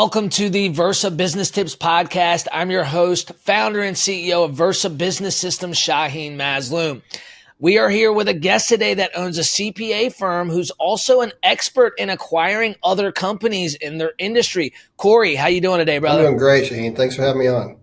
Welcome to the Versa Business Tips Podcast. I'm your host, founder and CEO of Versa Business Systems, Shaheen Mazloom. We are here with a guest today that owns a CPA firm who's also an expert in acquiring other companies in their industry. Cory, how you doing today, brother? I'm doing great, Shaheen. Thanks for having me on.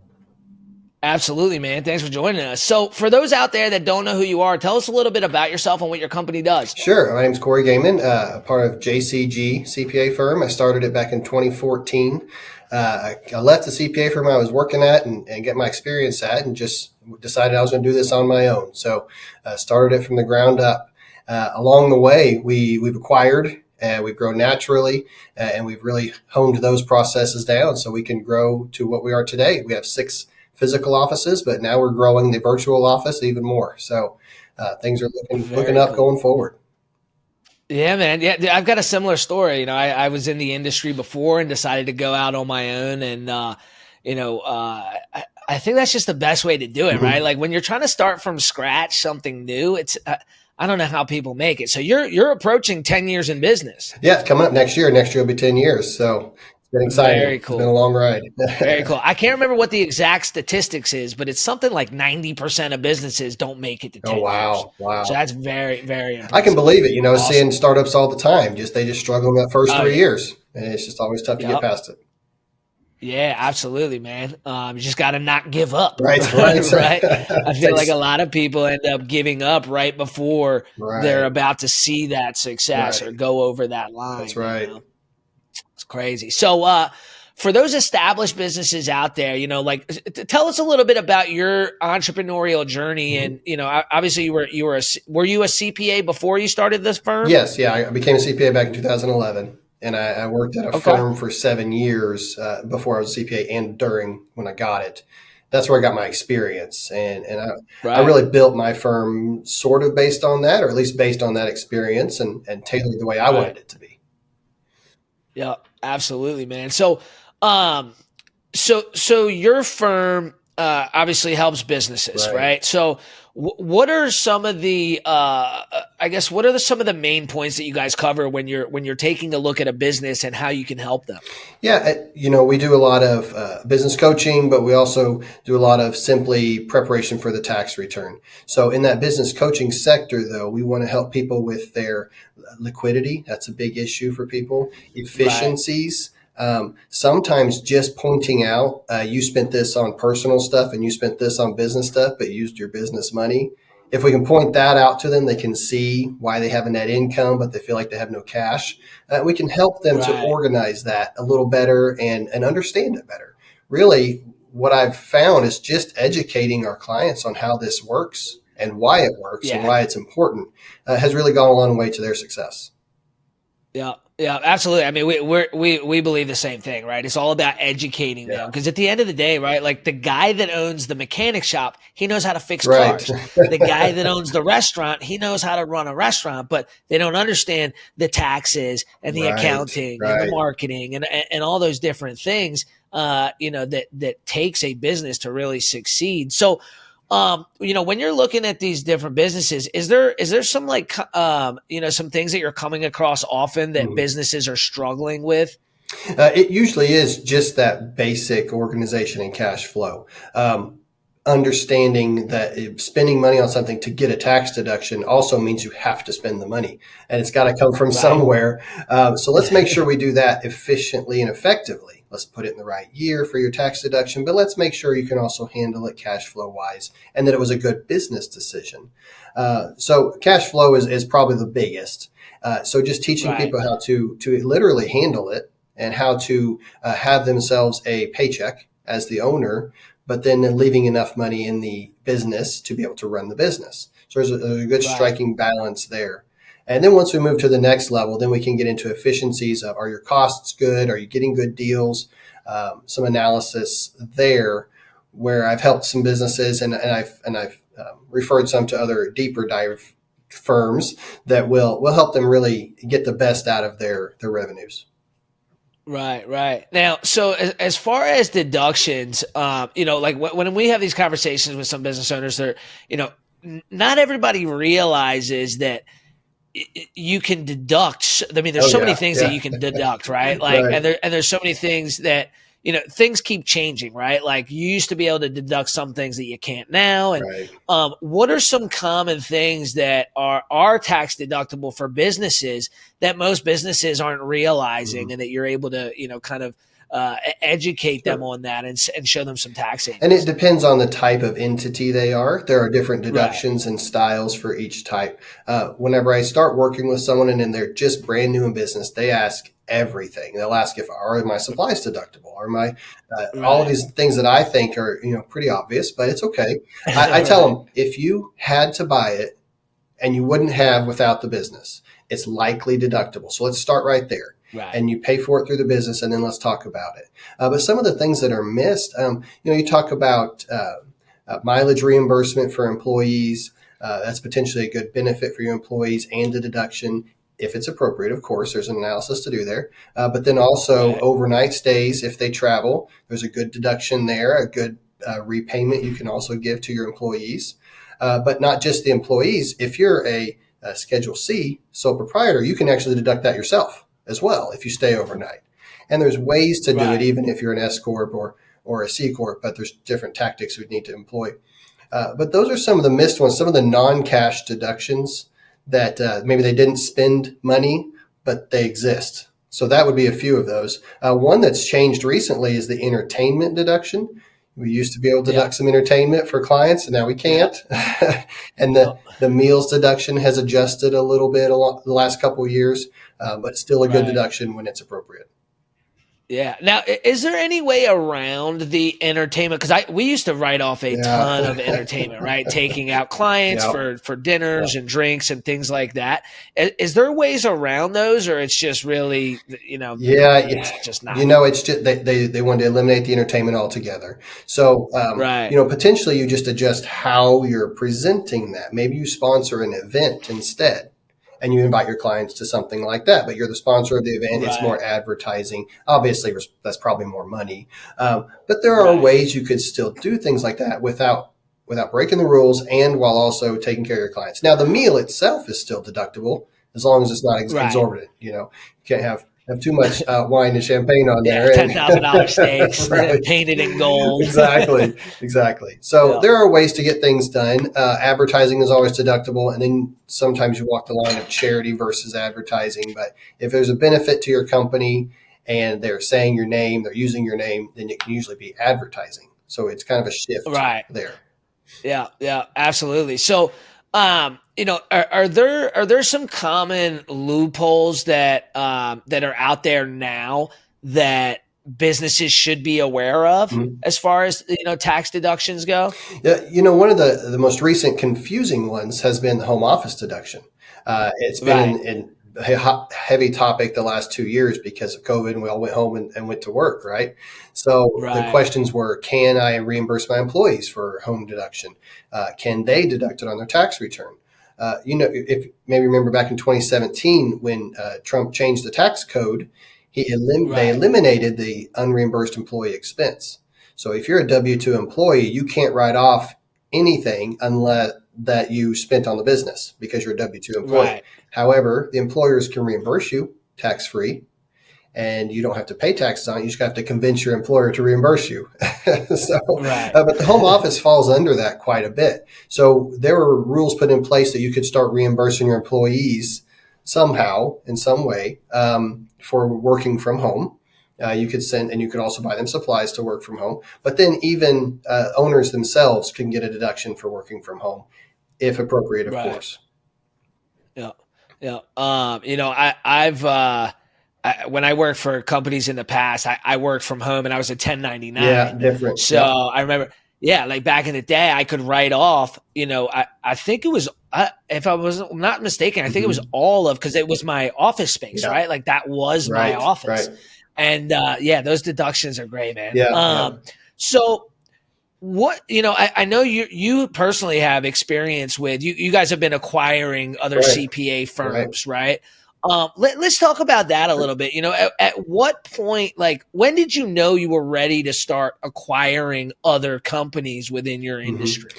Absolutely, man. Thanks for joining us. So for those out there that don't know who you are, tell us a little bit about yourself and what your company does. Sure. My name is Cory Gayman, a part of JCG CPA firm. I started it back in 2014. I left the CPA firm I was working at and get my experience at and just decided I was going to do this on my own. So started it from the ground up. Along the way, we've acquired and we've grown naturally, and we've really honed those processes down so we can grow to what we are today. We have 6 physical offices, but now we're growing the virtual office even more. So things are looking up going forward. Yeah, man. Yeah, I've got a similar story. I was in the industry before and decided to go out on my own. And, I think that's just the best way to do it, right? Like when you're trying to start from scratch, something new, it's, I don't know how people make it. So you're approaching 10 years in business. Yeah, it's coming up next year. Next year will be 10 years. So it's been exciting. Very cool. It's been a long ride. Very cool. I can't remember what the exact statistics is, but it's something like 90% of businesses don't make it to 10 years. Wow. So that's very, very impressive. I can believe it. Awesome. Seeing startups all the time. They just struggle in that first 3 years. And it's just always tough to get past it. Yeah, absolutely, man. You just got to not give up. Right. Right. I feel like a lot of people end up giving up right before they're about to see that success or go over that line. That's right. It's crazy. So, for those established businesses out there, tell us a little bit about your entrepreneurial journey. And, obviously were you a CPA before you started this firm? Yes. Yeah. I became a CPA back in 2011. And I worked at a firm for 7 years before I was a CPA and during when I got it. That's where I got my experience. And I really built my firm sort of based on that, or at least based on that experience and tailored the way I wanted it to be. Yeah, absolutely, man. So your firm obviously helps businesses, right? So what are some of the some of the main points that you guys cover when you're taking a look at a business and how you can help them? Yeah, we do a lot of business coaching, but we also do a lot of simply preparation for the tax return. So in that business coaching sector, though, we want to help people with their liquidity. That's a big issue for people. Efficiencies. Sometimes just pointing out, you spent this on personal stuff and you spent this on business stuff, but used your business money. If we can point that out to them, they can see why they have a net income, but they feel like they have no cash. We can help them to organize that a little better and understand it better. Really, what I've found is just educating our clients on how this works and why it works and why it's important has really gone a long way to their success. Yeah, absolutely. I mean, we believe the same thing, right? It's all about educating them because at the end of the day, right? Like the guy that owns the mechanic shop, he knows how to fix cars. The guy that owns the restaurant, he knows how to run a restaurant, but they don't understand the taxes and the accounting and the marketing and all those different things, that takes a business to really succeed. So, when you're looking at these different businesses, is there some some things that you're coming across often that businesses are struggling with? It usually is just that basic organization and cash flow. Understanding that spending money on something to get a tax deduction also means you have to spend the money and it's got to come from somewhere. So let's make sure we do that efficiently and effectively. Let's put it in the right year for your tax deduction, but let's make sure you can also handle it cash flow wise and that it was a good business decision. So cash flow is probably the biggest. So just teaching people how to literally handle it and how to have themselves a paycheck as the owner, but then leaving enough money in the business to be able to run the business. So there's a good striking balance there. And then once we move to the next level, then we can get into efficiencies of, are your costs good? Are you getting good deals? Some analysis there where I've helped some businesses and I've referred some to other deeper dive firms that will help them really get the best out of their revenues. Right. Now, so as far as deductions, when we have these conversations with some business owners, they're, not everybody realizes that, you can deduct. I mean, there's Oh so many yeah, things that yeah, you can deduct, right? Like, right, and there's so many things that, things keep changing, right? Like you used to be able to deduct some things that you can't now. And right. what are some common things that are tax deductible for businesses that most businesses aren't realizing, Mhm. and that you're able to, kind of educate them Sure. on that, and show them some tax And it savings? depends on the type of entity they are. There are different Right. deductions and styles for each type. Whenever I start working with someone and then they're just brand new in business, they ask everything. They'll ask if are my supplies deductible, are my all of Right. these things that I think are pretty obvious, but it's okay. I tell Right. them if you had to buy it and you wouldn't have without the business, it's likely deductible. So let's start right there. Right. And you pay for it through the business, and then let's talk about it. But some of the things that are missed, you talk about mileage reimbursement for employees. That's potentially a good benefit for your employees, and a deduction if it's appropriate. Of course, there's an analysis to do there. But then also Right. overnight stays if they travel. There's a good deduction there, a good repayment you can also give to your employees. But not just the employees. If you're a Schedule C sole proprietor, you can actually deduct that yourself as well if you stay overnight. And there's ways to do it, Right. even if you're an S corp or a C corp. But there's different tactics we'd need to employ. But those are some of the missed ones, some of the non-cash deductions that maybe they didn't spend money, but they exist. So that would be a few of those. One that's changed recently is the entertainment deduction. We used to be able to Yep. deduct some entertainment for clients, and now we Yep. can't. And Yep. the meals deduction has adjusted a little bit the last couple of years, but still a good Right. deduction when it's appropriate. Yeah. Now, is there any way around the entertainment? Because we used to write off a Yeah. ton of entertainment, right? Taking out clients Yeah. for Yeah. dinners and drinks and things like that. Is there ways around those, or it's just really, Yeah, it's just not? it's just they wanted to eliminate the entertainment altogether. So, Right. potentially you just adjust how you're presenting that. Maybe you sponsor an event instead, and you invite your clients to something like that. But you're the sponsor of the event. It's Right. more advertising. Obviously, that's probably more money. But there are Right. ways you could still do things like that without breaking the rules, and while also taking care of your clients. Now, the meal itself is still deductible as long as it's not Right. exorbitant. You can't have too much wine and champagne on Yeah. there, and $10,000 steaks right, painted in gold. exactly. So Yeah. there are ways to get things done. Advertising is always deductible, and then sometimes you walk the line of charity versus advertising. But if there's a benefit to your company and they're saying your name, they're using your name, then it can usually be advertising. So it's kind of a shift Right. there. Yeah, yeah, absolutely. So, are there some common loopholes that are out there now that businesses should be aware of Mhm. as far as tax deductions go? Yeah, one of the most recent confusing ones has been the home office deduction. It's been Right, in a heavy topic the last 2 years because of COVID, and we all went home and went to work, right? So the right, questions were, can I reimburse my employees for home deduction? Can they deduct it on their tax return? If maybe remember back in 2017 when Trump changed the tax code, they right, eliminated the unreimbursed employee expense. So if you're a W-2 employee, you can't write off anything unless that you spent on the business because you're a W-2 employee. right, However, the employers can reimburse you tax-free, and you don't have to pay taxes on it. You just have to convince your employer to reimburse you. So, right, but the home office falls under that quite a bit. So there were rules put in place that you could start reimbursing your employees somehow, in some way, for working from home. You could send, and you could also buy them supplies to work from home. But then even owners themselves can get a deduction for working from home, if appropriate, of right. course. Yeah, yeah. When I worked for companies in the past, I worked from home and I was a Yeah, 1099. different. So Yep. I remember, yeah, like back in the day, I could write off, I think it was, if I was not mistaken, I think it was Hmm. all of, because it was my office space, Yeah. right? Like that was my Right. office. Right. And yeah, those deductions are great, man. Yeah. Yeah. So what, I know you personally have experience with, you guys have been acquiring other Right. CPA Right. firms, right? Let's talk about that a little bit. At what point, like, when did you know you were ready to start acquiring other companies within your Mm-hmm. industry?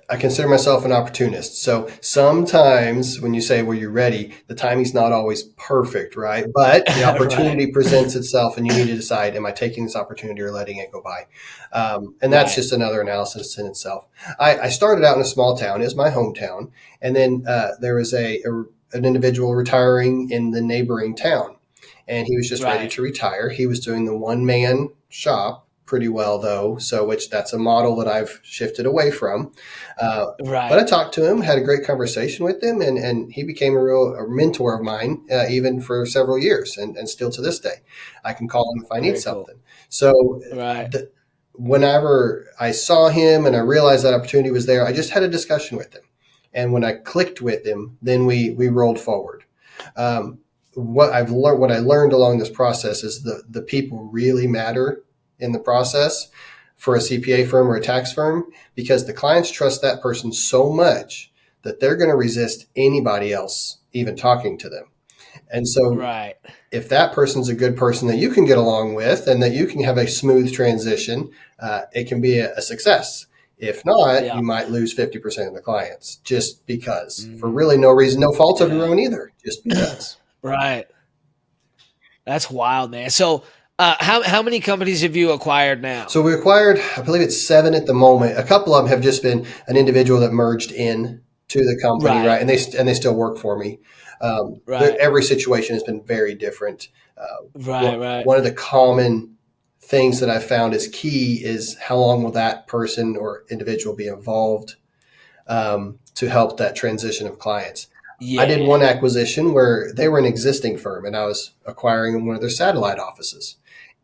I consider myself an opportunist. So sometimes when you say, well, you're ready, the timing's not always perfect, right? But the Right, opportunity presents itself and you need to decide, am I taking this opportunity or letting it go by? And that's right, just another analysis in itself. I started out in a small town. It was my hometown. And then there was an individual retiring in the neighboring town. And he was just ready right, to retire. He was doing the one man shop pretty well though, so which that's a model that I've shifted away from. Uh, but I right. talked to him, had a great conversation with him, and he became a mentor of mine, even for several years, and still to this day, I can call him if I need Very cool. something. So Right, the, whenever I saw him and I realized that opportunity was there, I just had a discussion with him, and when I clicked with him, then we rolled forward. Um, what I learned along this process is the people really matter in the process for a CPA firm or a tax firm, because the clients trust that person so much that they're going to resist anybody else even talking to them. And so right. if that person's a good person that you can get along with and that you can have a smooth transition, it can be a success. If not, Yeah. you might lose 50% of the clients just because, for Mhm. really no reason, no fault of your Yeah. own either, just because. Right. That's wild, man. So, how many companies have you acquired now? So we acquired, I believe it's 7 at the moment. A couple of them have just been an individual that merged in to the company, right? Right, And they still work for me. right, Every situation has been very different. right, right. One of the common things that I found is key is how long will that person or individual be involved, to help that transition of clients. I did Yeah. one acquisition where they were an existing firm and I was acquiring one of their satellite offices.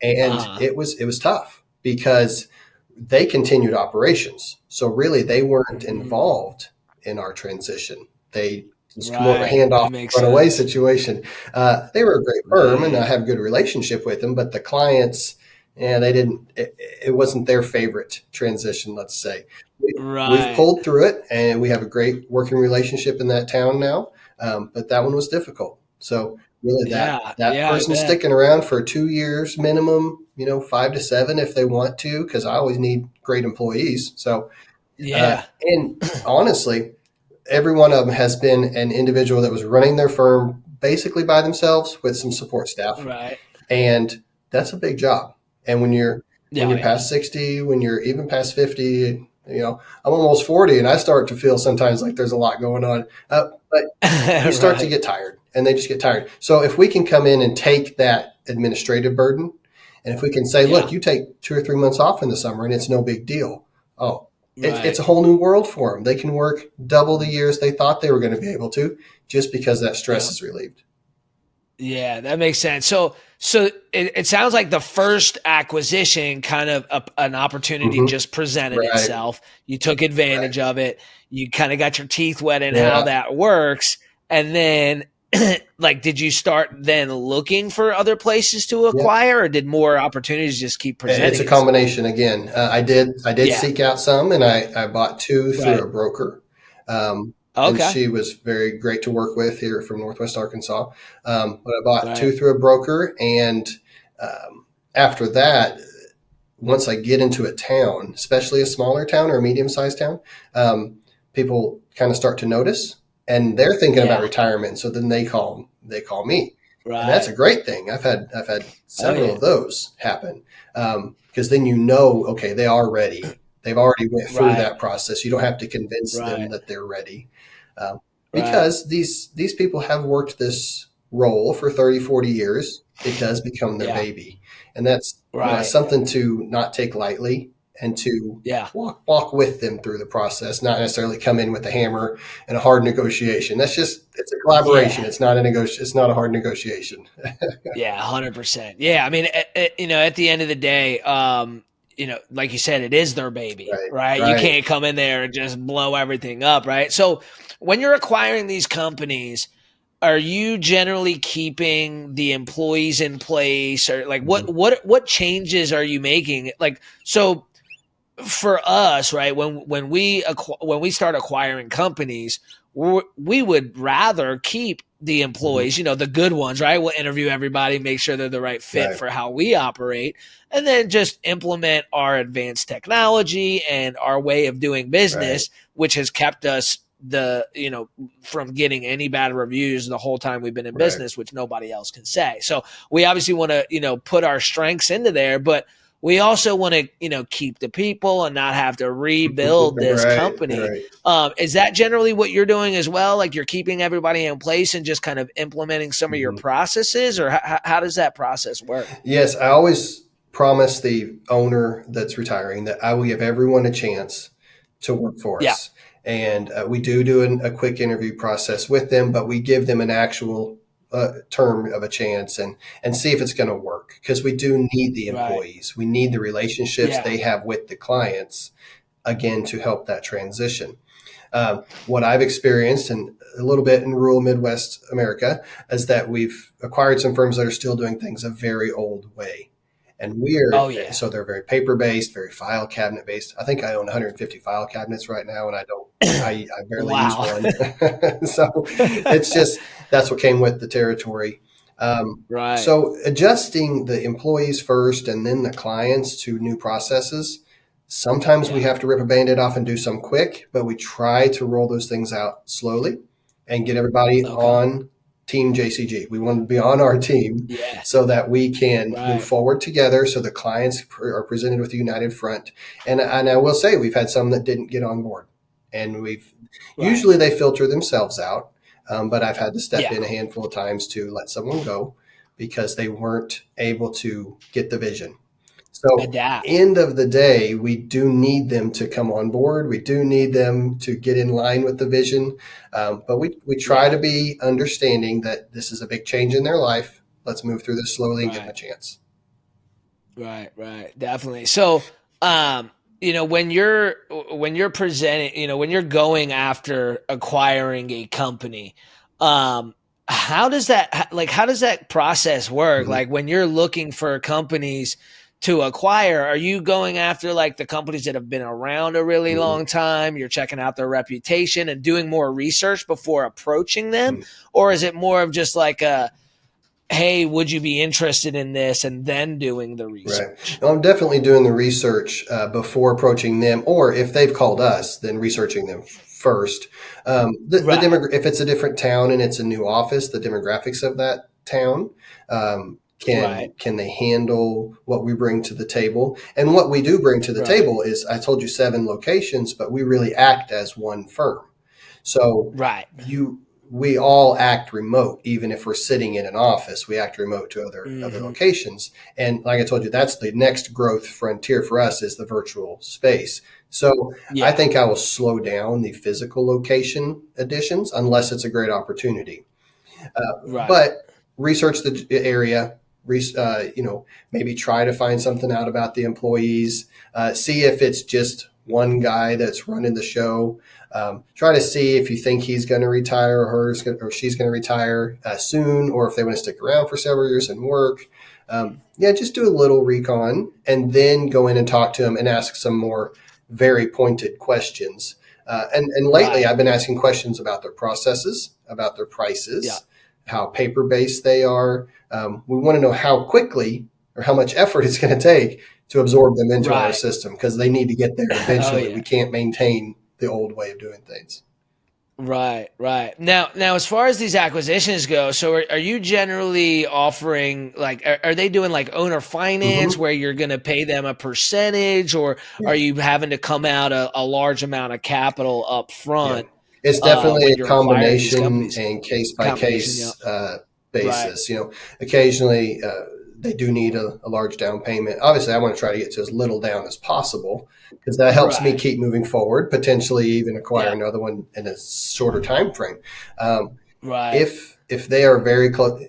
And Uh-huh. it was tough because they continued operations. So really they weren't Mm, involved in our transition. They just more of a right. handoff That makes runaway sense. situation. They were a great firm and I Man. have a good relationship with them, but the clients, yeah, they didn't, it wasn't their favorite transition, let's say. We've Right. pulled through it and we have a great working relationship in that town now. But that one was difficult. So really Yeah. that Yeah, I person bet. sticking around for 2 years minimum, 5 to 7 if they want to, because I always need great employees. So, Yeah. and honestly, every one of them has been an individual that was running their firm basically by themselves with some support staff. Right. And that's a big job. And when Yeah, you're yeah. past 60, when you're even past 50, I'm almost 40 and I start to feel sometimes like there's a lot going on. But you start to Right. get tired and they just get tired. So if we can come in and take that administrative burden, and if we can say, look, Yeah. you take 2 or 3 months off in the summer and it's no big deal. Oh, it's Right. a whole new world for them. They can work double the years they thought they were going to be able to, just because that stress Yeah. is relieved. Yeah, that makes sense. So it sounds like the first acquisition kind of an opportunity Hmm. just presented Right. itself. You took advantage Right. of it. You kind of got your teeth wet in how Yeah. that works. And then like did you start then looking for other places to Yeah. acquire, or did more opportunities just keep It's presenting a itself? combination again. I did Yeah, seek out some, and I bought two through right. a broker, and Okay. she was very great to work with here from Northwest Arkansas. But I bought two Right. through a broker, and after that, once I get into a town, especially a smaller town or a medium sized town, people kind of start to notice, and they're thinking about Yeah. retirement. So then they call me, and that's Right. a great thing. I've had Oh several yeah. of those happen, because then okay, they are ready. They've already went through Right. that process. You don't have to convince them Right. that they're ready, Right. because these people have worked this role for 30, 40 years. It does become their Yeah. baby, and that's Right. something to not take lightly, and to Yeah. walk with them through the process, not necessarily come in with a hammer and a hard negotiation. It's a collaboration. Yeah. It's not a hard negotiation. Yeah, 100%. Yeah, I mean, at the end of the day, like you said, it is their baby, Right. right? You Right. can't come in there and just blow everything up, right? So, when you're acquiring these companies, are you generally keeping the employees in place, or like Mhm. what changes are you making? Like, so for us, right, when we start acquiring companies, we would rather keep the employees, the good ones, right? We'll interview everybody, make sure they're the right fit Right. for how we operate, and then just implement our advanced technology and our way of doing business, which has kept us from getting any bad reviews the whole time we've been in Right. business, which nobody else can say. So we obviously want to, put our strengths into there, but we also want to, keep the people and not have to rebuild this Right. company. Right. Is that generally what you're doing as well? Like you're keeping everybody in place and just kind of implementing some of your Mhm. processes, or how does that process work? Yes, I always promise the owner that's retiring that I will give everyone a chance to work for Yeah. us. And we do a quick interview process with them, but we give them an actual term of a chance and see if it's going to work, because we do need the Right. employees. We need the relationships Yeah. they have with the clients, again, to help that transition. What I've experienced and a little bit in rural Midwest America is that we've acquired some firms that are still doing things a very old way. And Oh yeah. so they're very paper based, very file cabinet based. I think I own 150 file cabinets right now, and I barely use Wow. one. So it's just, that's what came with the territory. Right. So adjusting the employees first and then the clients to new processes. Sometimes we Yeah. have to rip a band-aid off and do some quick, but we try to roll those things out slowly and get everybody Okay. on Team JCG. We want to be on our team Yeah. so that we can move Right. forward together, so the clients are presented with a united front. And I will say we've had some that didn't get on board, and we've Right. usually they filter themselves out, but I've had to step Yeah. in a handful of times to let someone go because they weren't able to get the vision. So, Adapt. end of the day, we do need them to come on board. We do need them to get in line with the vision. But we try Yeah. to be understanding that this is a big change in their life. Let's move through this slowly and give them Right. a chance. Right, right, definitely. So, when you're presenting, when you're going after acquiring a company, um, how does that process work? Mhm. Like when you're looking for companies to acquire, are you going after like the companies that have been around a really Mhm. long time? You're checking out their reputation and doing more research before approaching them, Mhm. or is it more of just like a hey, would you be interested in this? And then doing the Right. research. No, I'm definitely doing the research before approaching them, or if they've called us, then researching them first. Right, If it's a different town and it's a new office, the demographics of that town, right, can they handle what we bring to the table? And what we do bring to the right, table is, I told you 7 locations, but we really act as one firm. So right. you we all act remote, even if we're sitting in an office. We act remote to other Hmm. locations. And like I told you, that's the next growth frontier for us, is the virtual space. So I Yeah, think I will slow down the physical location additions unless it's a great opportunity. right, But research the area. Maybe try to find something out about the employees. See if it's just one guy that's running the show. Try to see if you think he's going to retire, or she's going to retire soon, or if they want to stick around for several years and work. Yeah, just do a little recon and then go in and talk to them and ask some more very pointed questions. And lately, right. I've been asking questions about their processes, about their Yeah, prices, how paper based they are. We want to know how quickly or how much effort it's going to take to absorb them into our right. system, because they need to get there Oh eventually. yeah. We can't maintain the old way of doing things. Right, right. Now, as far as these acquisitions go, so are you generally offering like, are they doing like owner finance Mm-hmm. where you're going to pay them a percentage, or are Yeah. you having to come out a large amount of capital up Yeah. front It's definitely when a you're acquiring these combination companies? and case by Combination, yeah. case Right, basis. Occasionally they do need a large down payment. Obviously, I want to try to get to as little down as possible, because that helps me right. keep moving forward, potentially even acquire Yeah, another one in a shorter time frame. Um, right, if they are very close,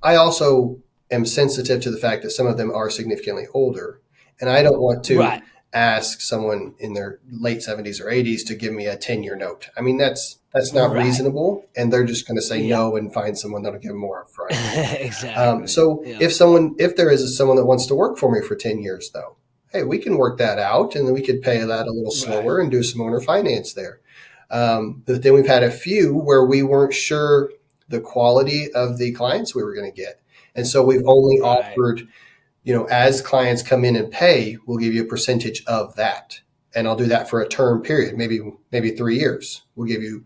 I also am sensitive to the fact that some of them are significantly older, and I don't want to right, ask someone in their late 70s or 80s to give me a 10-year note. I mean, that's not right. reasonable, and they're just going to say Yeah, no and find someone that'll give them more upfront. exactly. So Yeah, if there is someone that wants to work for me for 10 years, though, hey, we can work that out, and then we could pay that a little right. slower and do some owner finance there. But then we've had a few where we weren't sure the quality of the clients we were going to get. And so we've only offered, as clients come in and pay, we'll give you a percentage of that. And I'll do that for a term period, maybe 3 years. We'll give you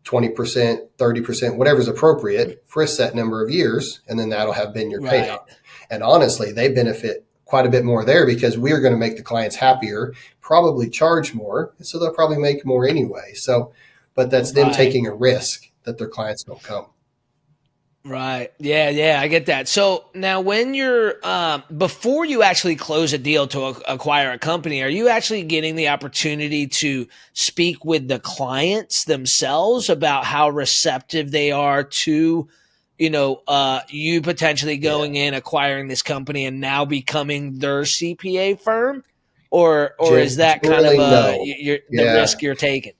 20%, 30%, whatever's appropriate for a set number of years. And then that'll have been your payout. And honestly, they benefit quite a bit more there because we're going to make the clients happier, probably charge more. So they'll probably make more anyway. So, but that's them taking a risk that their clients don't come. Right. Yeah, I get that. So now when you're, before you actually close a deal to acquire a company, are you actually getting the opportunity to speak with the clients themselves about how receptive they are to, you potentially going in, acquiring this company and now becoming their CPA firm? Or is that kind of the risk you're taking?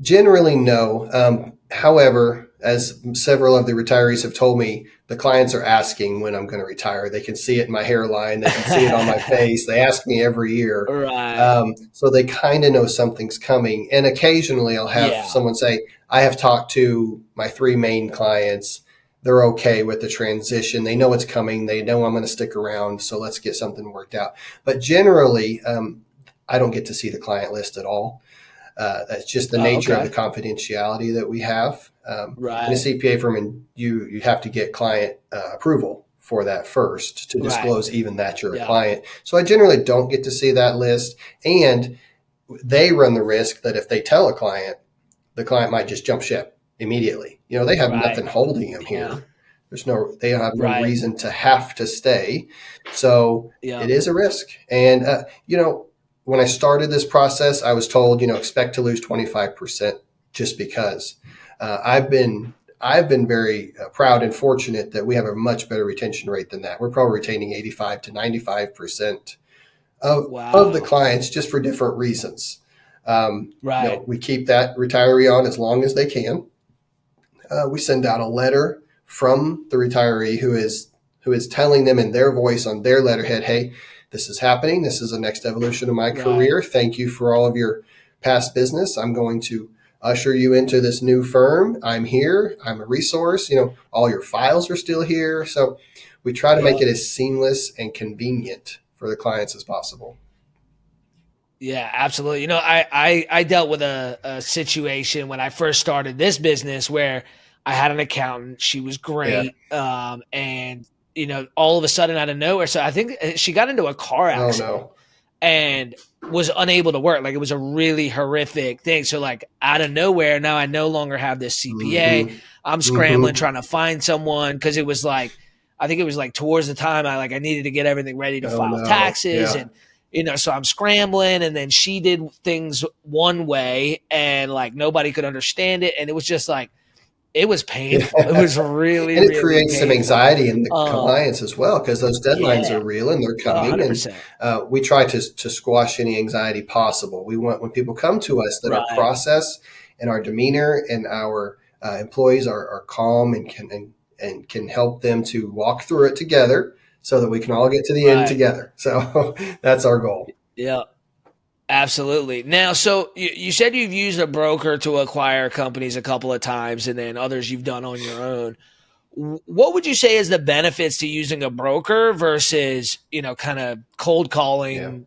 Generally, no. However, as several of the retirees have told me, the clients are asking when I'm going to retire. They can see it in my hairline. They can see it on my face. They ask me every year. Right. So they kind of know something's coming. And occasionally I'll have someone say, I have talked to my 3 main clients. They're okay with the transition. They know it's coming. They know I'm going to stick around. So let's get something worked out. But generally, I don't get to see the client list at all. That's just the nature of the confidentiality that we have. In a CPA firm, and you have to get client approval for that first to disclose even that you're a client. So I generally don't get to see that list. And they run the risk that if they tell a client, the client might just jump ship immediately. They have nothing holding them here. They have no reason to have to stay. So it is a risk. And, when I started this process, I was told, expect to lose 25% just because. I've been very proud and fortunate that we have a much better retention rate than that. We're probably retaining 85 to 95% of the clients just for different reasons. We keep that retiree on as long as they can. We send out a letter from the retiree who is telling them in their voice on their letterhead, hey, this is happening. This is the next evolution of my career. Thank you for all of your past business. I'm going to usher you into this new firm. I'm here. I'm a resource. All your files are still here. So we try to make it as seamless and convenient for the clients as possible. Yeah, absolutely. I dealt with a situation when I first started this business where I had an accountant. She was great. And all of a sudden out of nowhere. So I think she got into a car accident and was unable to work. Like it was a really horrific thing. So like out of nowhere, now I no longer have this CPA. I'm scrambling, trying to find someone. Cause it was like, I think it was like towards the time I needed to get everything ready to file taxes and, so I'm scrambling, and then she did things one way and like nobody could understand it. And it was just like, it was painful. It was really, and it really creates painful. Some anxiety in the clients as well, because those deadlines are real and they're coming. 100%. And we try to squash any anxiety possible. We want when people come to us that our process and our demeanor and our employees are calm and can help them to walk through it together, so that we can all get to the end together. So that's our goal. Yeah. Absolutely. Now, so you said you've used a broker to acquire companies a couple of times, and then others you've done on your own. What would you say is the benefits to using a broker versus, kind of cold calling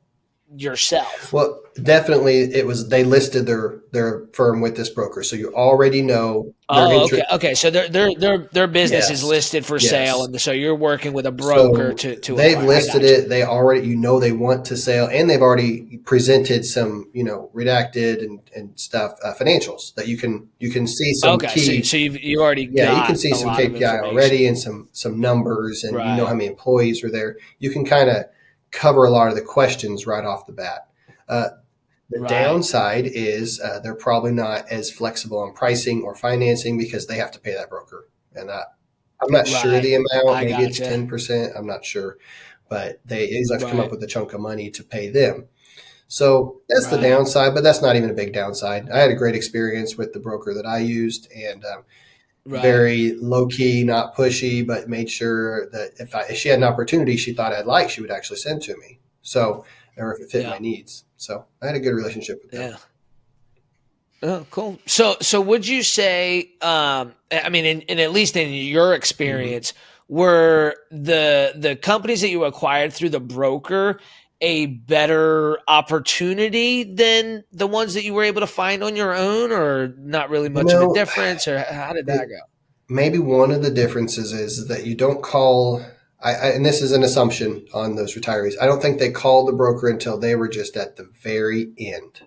yourself? Well, definitely they listed their firm with this broker. So you already know. Okay. So their business is listed for sale. And so you're working with a broker to they've listed it. They already, they want to sell, and they've already presented some, redacted and stuff, financials that you can see some key. So you already got you can see some KPI already and some numbers, and you know how many employees are there. You can kind of cover a lot of the questions right off the bat. The downside is they're probably not as flexible on pricing or financing because they have to pay that broker. And I'm not sure the amount. Maybe it's 10%. I'm not sure. But they have to come up with a chunk of money to pay them. So that's the downside, but that's not even a big downside. I had a great experience with the broker that I used, and very low key, not pushy, but made sure that if she had an opportunity she thought I'd like, she would actually send to me. So, or if it fit my needs. So I had a good relationship with them. Oh, cool. So would you say, I mean, in at least in your Hmm. experience, were the companies that you acquired through the broker a better opportunity than the ones that you were able to find on your own, or not really You much of a know, difference, or how did that it, go? maybe one of the differences is that you don't call. And this is an assumption on those retirees. I don't think they called the broker until they were just at the very end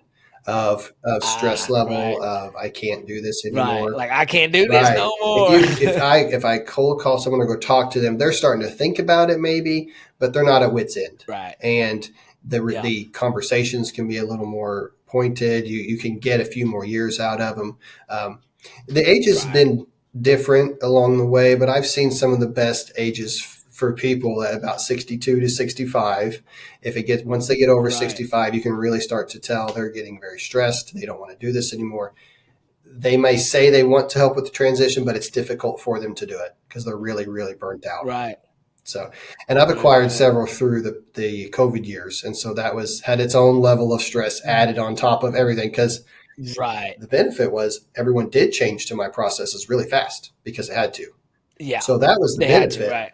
of stress Ah, level right, of I can't do this right. anymore. Like I can't do this Right. no more. If I cold call someone or go talk to them, they're starting to think about it maybe, but they're not at wit's end. Right. And Yeah. the conversations can be a little more pointed. You can get a few more years out of them. Um, the age has Right. been different along the way, but I've seen some of the best ages for people at about 62 to 65. If it gets once they get over Right. 65, you can really start to tell they're getting very stressed. They don't want to do this anymore. They may say they want to help with the transition, but it's difficult for them to do it because they're really, really burnt out. Right. So, and I've acquired Right. several through the COVID years, and so that was had its own level of stress added on top of everything. Because Right. the benefit was everyone did change to my processes really fast because it had to. Yeah. So that was the They had to. benefit. Right.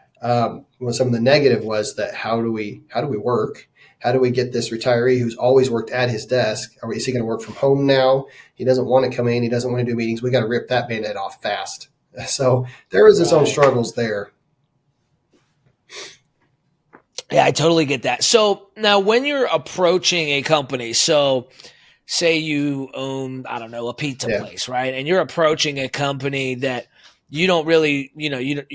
Well, some of the negative was that how do we work? How do we get this retiree who's always worked at his desk? Is he going to work from home now? He doesn't want to come in. He doesn't want to do meetings. We got to rip that band-aid off fast. So there was its own Right. struggles there. Yeah, I totally get that. So now when you're approaching a company, so say you own, I don't know, a pizza Yeah. place, right? And you're approaching a company that you don't really, you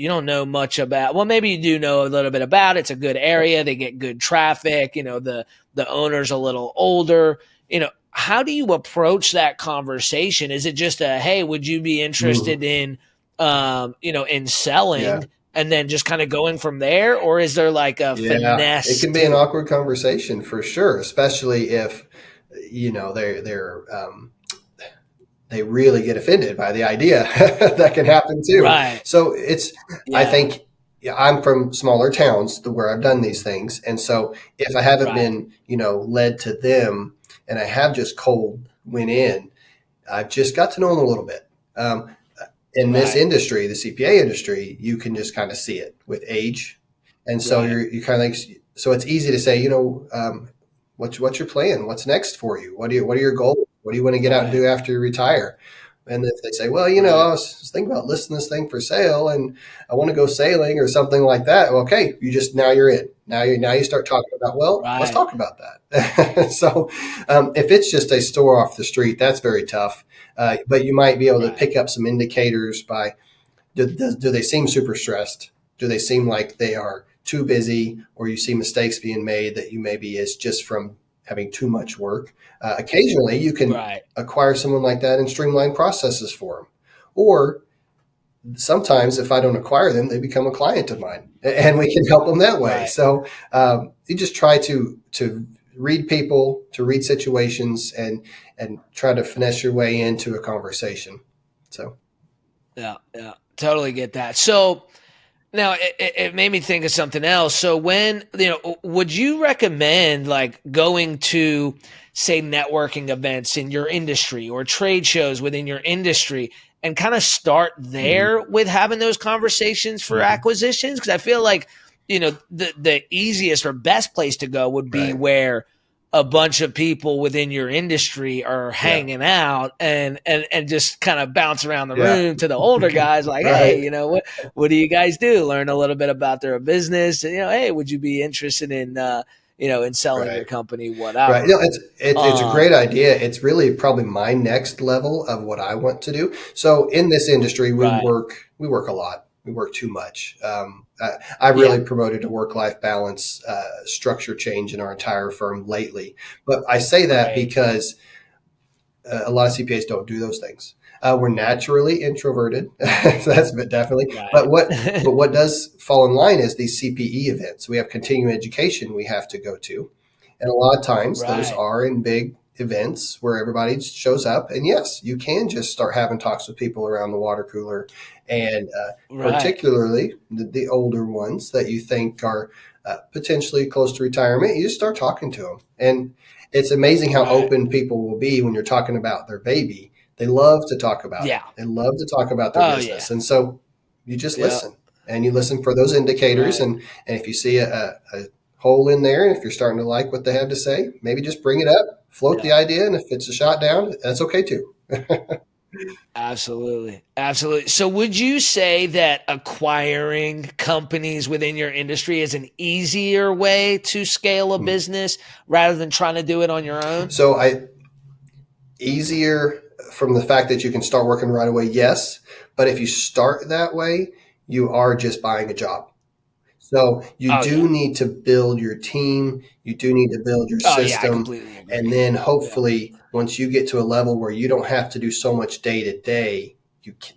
don't know much about. Well, maybe you do know a little bit about. It's a good area. They get good traffic. The owner's a little older. How do you approach that conversation? Is it just a, hey, would you be Mhm. interested in, in Yeah. selling? And then just kind of going from there, or is there like a Yeah. It finesse can be an to it? awkward conversation for sure, especially if they really get offended by the idea. That can happen too. Right. So I Yeah. think, yeah, I'm from smaller towns where I've done these things. And so if I haven't Right. been, led to them and I have just cold went in, I've just got to know them a little bit. In this Right. industry, the CPA industry, you can just kind of see it with age. And so Right. you kind of like, so it's easy to say, what's your plan? What's next for you? What are your goals? What do you want to get out and Right. do after you retire? And if they say, well, I Right. was thinking about listing this thing for sale and I want to go sailing or something like that. Well, okay, now you're in. Now you start talking about, well, let's Right. talk about that. So if it's just a store off the street, that's very tough. But you might be able to Right. pick up some indicators by do they seem super stressed? Do they seem like they are too busy, or you see mistakes being made that you maybe is just from having too much work? Occasionally, you can Right. acquire someone like that and streamline processes for them. Or sometimes, if I don't acquire them, they become a client of mine, and we can help them that way. Right. So you just try to read people, to read situations, and try to finesse your way into a conversation. So. Yeah. Yeah. Totally get that. So now it made me think of something else. So when, would you recommend like going to, say, networking events in your industry or trade shows within your industry and kind of start Mhm. there with having those conversations for Mhm. acquisitions? Because I feel like, the easiest or best place to go would be Right. where a bunch of people within your industry are Yeah. hanging out and just kind of bounce around the Yeah. room to the older guys like, hey, Right. what do you guys do? Learn a little bit about their business. And, hey, would you be interested in, in selling your Right. company, Right. whatever. It's a Um, great idea. It's really probably my next level of what I want to do. So in this industry, right. we work a lot. We work too much. I've Yeah. really promoted a work life balance structure change in our entire firm lately. But I say that Great. because a lot of CPAs don't do those things. We're naturally introverted, so that's definitely. Right. But what does fall in line is these CPE events. We have continuing education we have to go to, and a lot of times those Right. are in big events where everybody shows up. And yes, you can just start having talks with people around the water cooler, and Right. particularly the older ones that you think are potentially close to retirement. You just start talking to them, and it's amazing how Right. open people will be when you're talking about their baby. They love to talk about it. Yeah. They love to talk about their Oh yeah. business. And so you just Yeah. listen, and you listen for those indicators. Right. And if you see a hole in there, and if you're starting to like what they have to say, maybe just bring it up, float the Yeah. idea. And if it's a shot down, that's okay too. Absolutely. Absolutely. So would you say that acquiring companies within your industry is an easier way to scale a business rather than trying to do it on your own? So easier from the fact that you can start working right away, yes. But if you start that way, you are just buying a job. So you Oh yeah. do need to build your team. You do need to build your Oh yeah, I system. completely And agree. then Yeah. hopefully once you get to a level where you don't have to do so much day to day,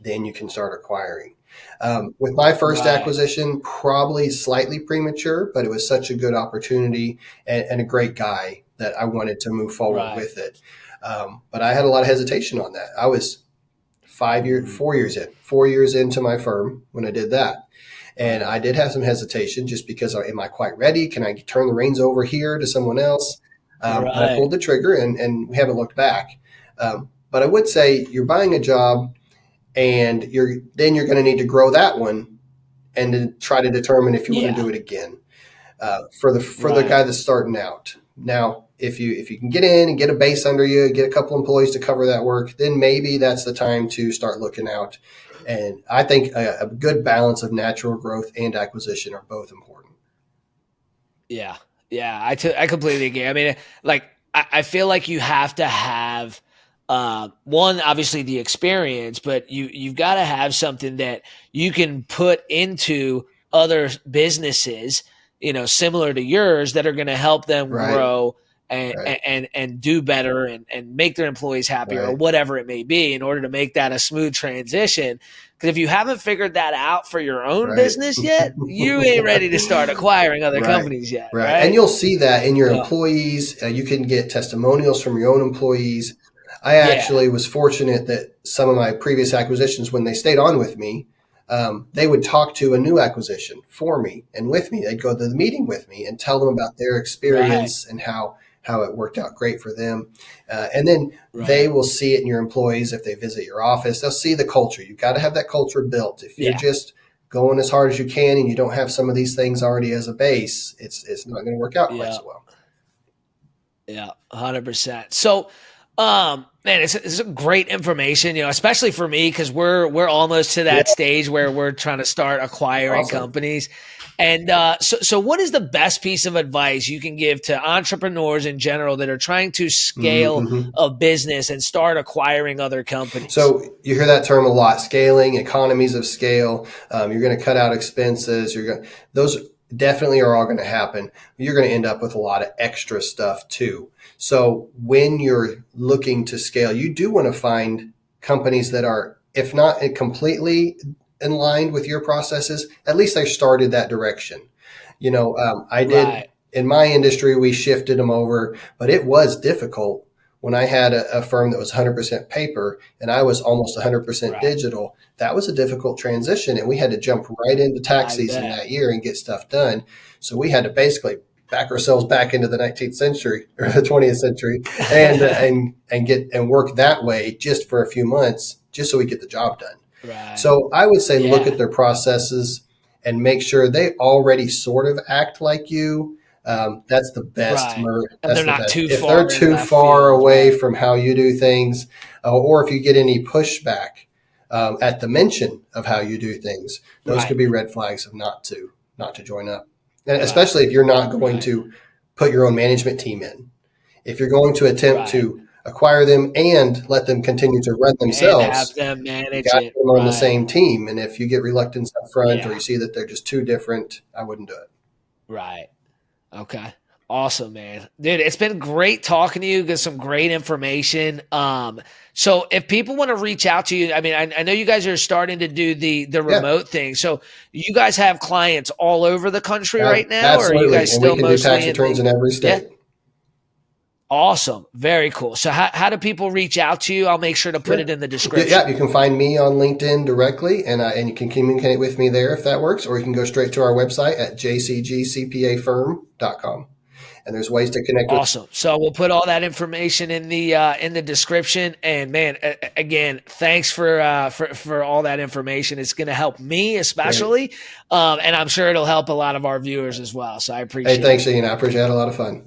then you can start acquiring. With my first Right. acquisition, probably slightly premature, but it was such a good opportunity and a great guy that I wanted to move forward Right. with it. But I had a lot of hesitation on that. I was 5 years, Mhm. 4 years in, 4 years into my firm when I did that. And Right. I did have some hesitation just because am I quite ready? Can I turn the reins over here to someone else? But I Right. pulled the trigger and we haven't looked back. But I would say you're buying a job and you're going to need to grow that one and then try to determine if you want to Yeah. do it again for the guy Right. that's starting out. Now, if you can get in and get a base under you, get a couple employees to cover that work, then maybe that's the time to start looking out. And I think a good balance of natural growth and acquisition are both important. Yeah. Yeah. I completely agree. I mean, like, I feel like you have to have one, obviously the experience, but you've got to have something that you can put into other businesses, similar to yours that are going to help them Right, grow and right, and do better and make their employees happier or right, whatever it may be in order to make that a smooth transition. Because if you haven't figured that out for your own right. business yet, you ain't ready to start acquiring other Right, companies yet, right. And right? you'll see that in your Yeah. employees. You can get testimonials from your own employees. I Yeah. actually was fortunate that some of my previous acquisitions, when they stayed on with me, they would talk to a new acquisition for me and with me. They'd go to the meeting with me and tell them about their Right. experience and how it worked out great for them. And then they Right. will see it in your employees if they visit your office. They'll see the culture. You've got to have that culture built. If you're Yeah. just going as hard as you can and you don't have some of these things already as a base, it's not going to work out quite Yeah. so well. Yeah. 100%. So, man, it's a great information, especially for me because we're almost to Yeah, that stage where we're trying to start acquiring awesome. companies. And so what is the best piece of advice you can give to entrepreneurs in general that are trying to scale Mm-hmm. a business and start acquiring other companies? So you hear that term a lot: scaling, economies of scale. You're going to cut out expenses. Those definitely are all going to happen. You're going to end up with a lot of extra stuff too. So when you're looking to scale, you do want to find companies that are, if not completely in line with your processes, at least they started that direction. I did Right. in my industry, we shifted them over, but it was difficult when I had a firm that was 100% paper and I was almost 100% Right. digital. That was a difficult transition, and we had to jump right into tax I season bet. that year and get stuff done. So we had to basically back ourselves back into the 19th century or the 20th century and get and work that way just for a few months, just so we get the job done. Right. So I would say look Yeah. at their processes and make sure they already sort of act like you. That's the best. Right. And That's they're the not best. too If they're far in too left far field, away right? from how you do things, or if you get any pushback at the mention of how you do things, those Right. could be red flags of not to join up. And Right. especially if you're not going Right. to put your own management team in. If you're going to attempt Right. to acquire them and let them continue to run And have themselves, them you manage got it. them on the Right. same team. And if you get reluctance up front or Yeah. you see that they're just too different, I wouldn't do it. Right. Okay. Awesome, man. Dude, it's been great talking to you. Get some great information. So if people want to reach out to you, I mean, I know you guys are starting to do the Yeah, remote thing. So you guys have clients all over the country right now, or are you absolutely. guys And we still can do mostly tax in returns the in every yeah? state. Awesome. Very cool. So how do people reach out to you? I'll make sure to put it Sure. in the Yeah, description. you can find me on LinkedIn directly, and you can communicate with me there if that works, or you can go straight to our website at jcgcpafirm.com. and there's ways to connect with. Awesome. So we'll put all that information in the description. And man, again, thanks for all that information. It's going to help me especially, and I'm sure it'll help a lot of our viewers as well. So I appreciate it. Hey, thanks, Ian. I appreciate it. I had a lot of fun.